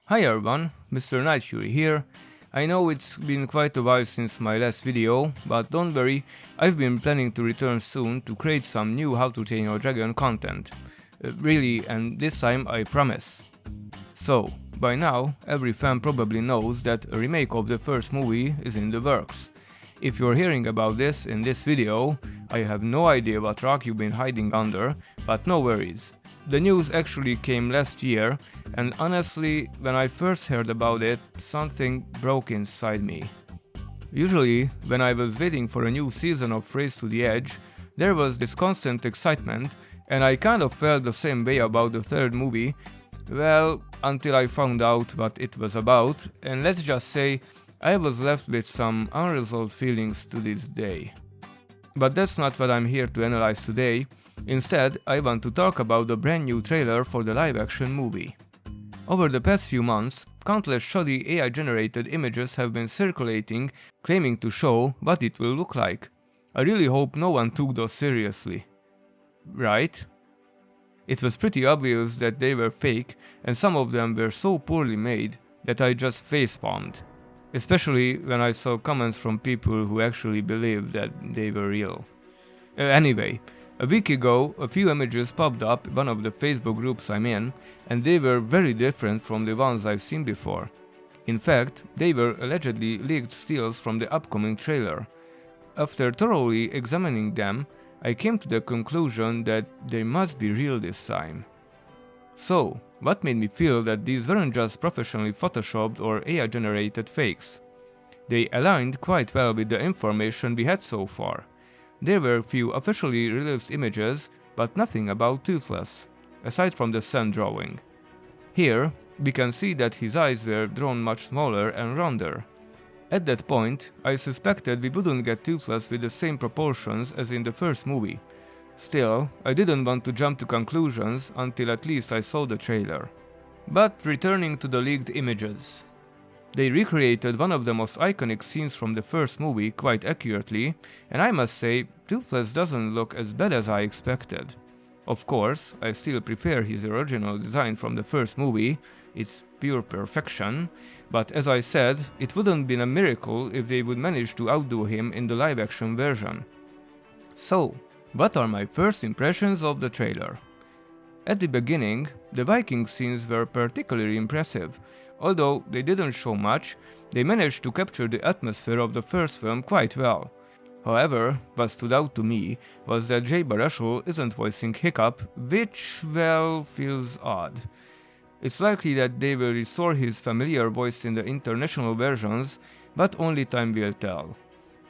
Hi everyone, Mr. Night Fury here. I know it's been quite a while since my last video, but don't worry, I've been planning to return soon to create some new How to Train Your Dragon content. Really, and this time I promise. So, by now, every fan probably knows that a remake of the first movie is in the works. If you're hearing about this in this video, I have no idea what rock you've been hiding under, but no worries. The news actually came last year, and honestly, when I first heard about it, something broke inside me. Usually, when I was waiting for a new season of Race to the Edge, there was this constant excitement, and I kind of felt the same way about the third movie, well, until I found out what it was about, and let's just say, I was left with some unresolved feelings to this day. But that's not what I'm here to analyze today. Instead, I want to talk about the brand new trailer for the live-action movie. Over the past few months, countless shoddy AI-generated images have been circulating, claiming to show what it will look like. I really hope no one took those seriously. Right? It was pretty obvious that they were fake, and some of them were so poorly made that I just facepalmed. Especially when I saw comments from people who actually believed that they were real. Anyway, a week ago, a few images popped up in one of the Facebook groups I'm in, and they were very different from the ones I've seen before. In fact, they were allegedly leaked stills from the upcoming trailer. After thoroughly examining them, I came to the conclusion that they must be real this time. So, what made me feel that these weren't just professionally photoshopped or AI-generated fakes? They aligned quite well with the information we had so far. There were few officially released images, but nothing about Toothless, aside from the sand drawing. Here, we can see that his eyes were drawn much smaller and rounder. At that point, I suspected we wouldn't get Toothless with the same proportions as in the first movie. Still, I didn't want to jump to conclusions until at least I saw the trailer. But returning to the leaked images. They recreated one of the most iconic scenes from the first movie quite accurately, and I must say, Toothless doesn't look as bad as I expected. Of course, I still prefer his original design from the first movie, it's pure perfection, but as I said, it wouldn't be a miracle if they would manage to outdo him in the live-action version. So, what are my first impressions of the trailer? At the beginning, the Viking scenes were particularly impressive. Although they didn't show much, they managed to capture the atmosphere of the first film quite well. However, what stood out to me was that Jay Baruchel isn't voicing Hiccup, which, well, feels odd. It's likely that they will restore his familiar voice in the international versions, but only time will tell.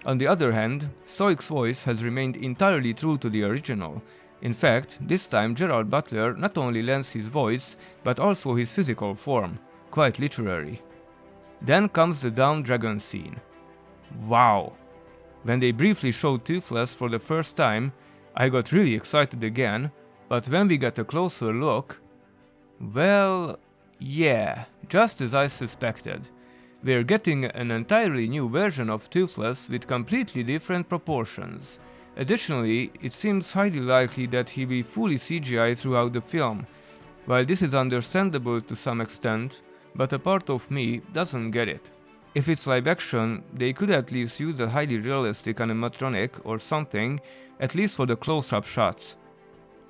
On the other hand, Stoic's voice has remained entirely true to the original. In fact, this time Gerald Butler not only lends his voice, but also his physical form. Quite literary. Then comes the downed dragon scene. Wow! When they briefly showed Toothless for the first time, I got really excited again, but when we got a closer look... well, yeah, just as I suspected. We're getting an entirely new version of Toothless with completely different proportions. Additionally, it seems highly likely that he'll be fully CGI throughout the film. While this is understandable to some extent, but a part of me doesn't get it. If it's live action, they could at least use a highly realistic animatronic or something, at least for the close-up shots.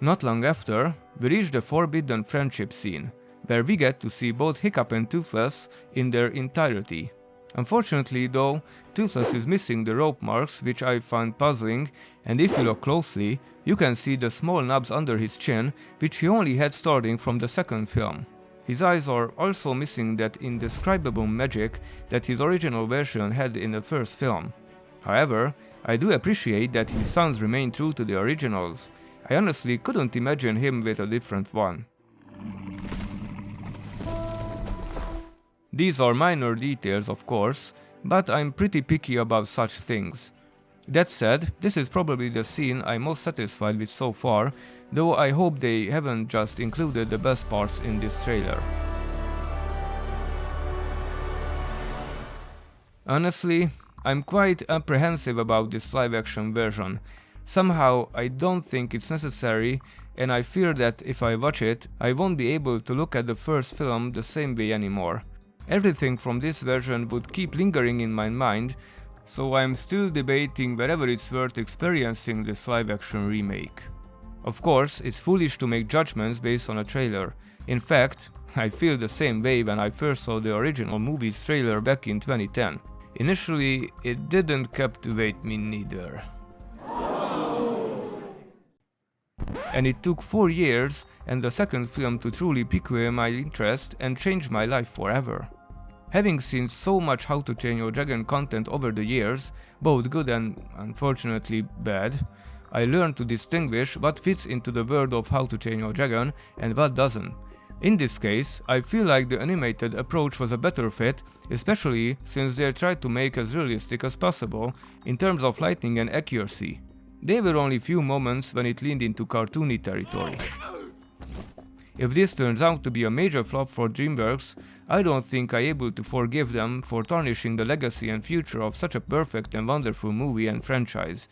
Not long after, we reach the forbidden friendship scene, where we get to see both Hiccup and Toothless in their entirety. Unfortunately though, Toothless is missing the rope marks, which I find puzzling, and if you look closely, you can see the small knobs under his chin, which he only had starting from the second film. His eyes are also missing that indescribable magic that his original version had in the first film. However, I do appreciate that his sons remain true to the originals. I honestly couldn't imagine him with a different one. These are minor details, of course, but I'm pretty picky about such things. That said, this is probably the scene I'm most satisfied with so far, though I hope they haven't just included the best parts in this trailer. Honestly, I'm quite apprehensive about this live-action version. Somehow I don't think it's necessary, and I fear that if I watch it, I won't be able to look at the first film the same way anymore. Everything from this version would keep lingering in my mind, so I'm still debating whether it's worth experiencing this live-action remake. Of course, it's foolish to make judgments based on a trailer. In fact, I feel the same way when I first saw the original movie's trailer back in 2010. Initially, it didn't captivate me neither. And it took 4 years and the second film to truly pique my interest and change my life forever. Having seen so much How to Train Your Dragon content over the years, both good and unfortunately bad, I learned to distinguish what fits into the world of How to Train Your Dragon and what doesn't. In this case, I feel like the animated approach was a better fit, especially since they tried to make as realistic as possible in terms of lighting and accuracy. There were only few moments when it leaned into cartoony territory. If this turns out to be a major flop for DreamWorks, I don't think I'm able to forgive them for tarnishing the legacy and future of such a perfect and wonderful movie and franchise.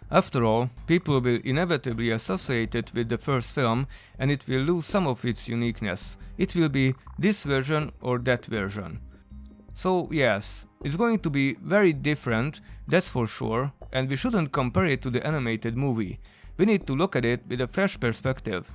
After all, people will inevitably associate it with the first film, and it will lose some of its uniqueness. It will be this version or that version. So yes, it's going to be very different, that's for sure, and we shouldn't compare it to the animated movie. We need to look at it with a fresh perspective.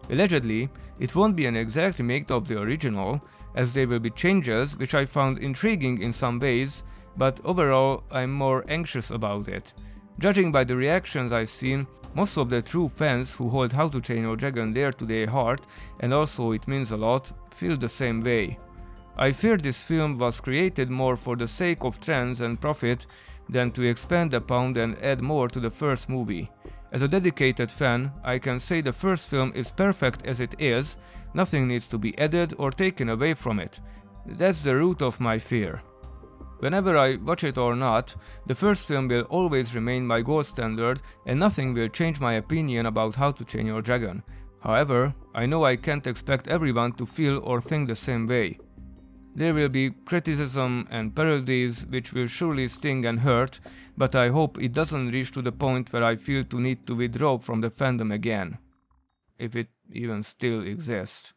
Allegedly, it won't be an exact remake of the original, as there will be changes which I found intriguing in some ways, but overall I'm more anxious about it. Judging by the reactions I've seen, most of the true fans who hold How to Train Your Dragon dear to their heart, and also it means a lot, feel the same way. I fear this film was created more for the sake of trends and profit than to expand upon and add more to the first movie. As a dedicated fan, I can say the first film is perfect as it is, nothing needs to be added or taken away from it. That's the root of my fear. Whenever I watch it or not, the first film will always remain my gold standard and nothing will change my opinion about How to Train Your Dragon. However, I know I can't expect everyone to feel or think the same way. There will be criticism and parodies which will surely sting and hurt, but I hope it doesn't reach to the point where I feel to need to withdraw from the fandom again. If it even still exists.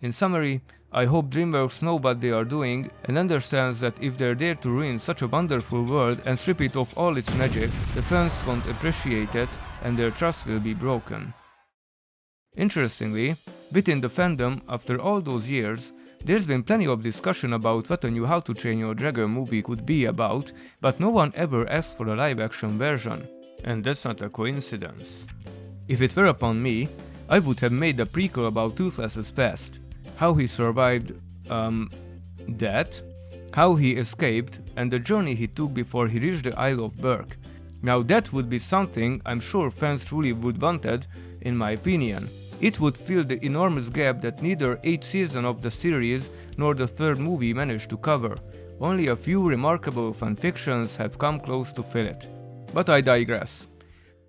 In summary, I hope DreamWorks know what they are doing and understands that if they're there to ruin such a wonderful world and strip it of all its magic, the fans won't appreciate it and their trust will be broken. Interestingly, within the fandom, after all those years, there's been plenty of discussion about what a new How to Train Your Dragon movie could be about, but no one ever asked for a live-action version. And that's not a coincidence. If it were upon me, I would have made a prequel about Toothless's past. How he survived, death, how he escaped, and the journey he took before he reached the Isle of Berk. Now that would be something I'm sure fans truly would wanted, in my opinion. It would fill the enormous gap that neither 8th season of the series nor the third movie managed to cover. Only a few remarkable fanfictions have come close to fill it. But I digress.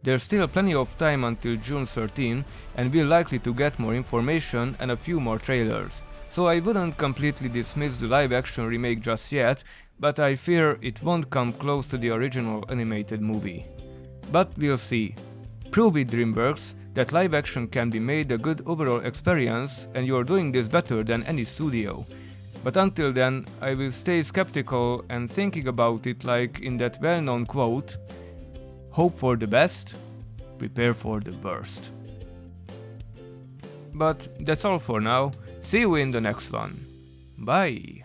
There's still plenty of time until June 13, and we're likely to get more information and a few more trailers. So I wouldn't completely dismiss the live-action remake just yet, but I fear it won't come close to the original animated movie. But we'll see. Prove with DreamWorks that live-action can be made a good overall experience, and you're doing this better than any studio. But until then, I will stay skeptical and thinking about it like in that well-known quote, "Hope for the best, prepare for the worst." But that's all for now, see you in the next one. Bye!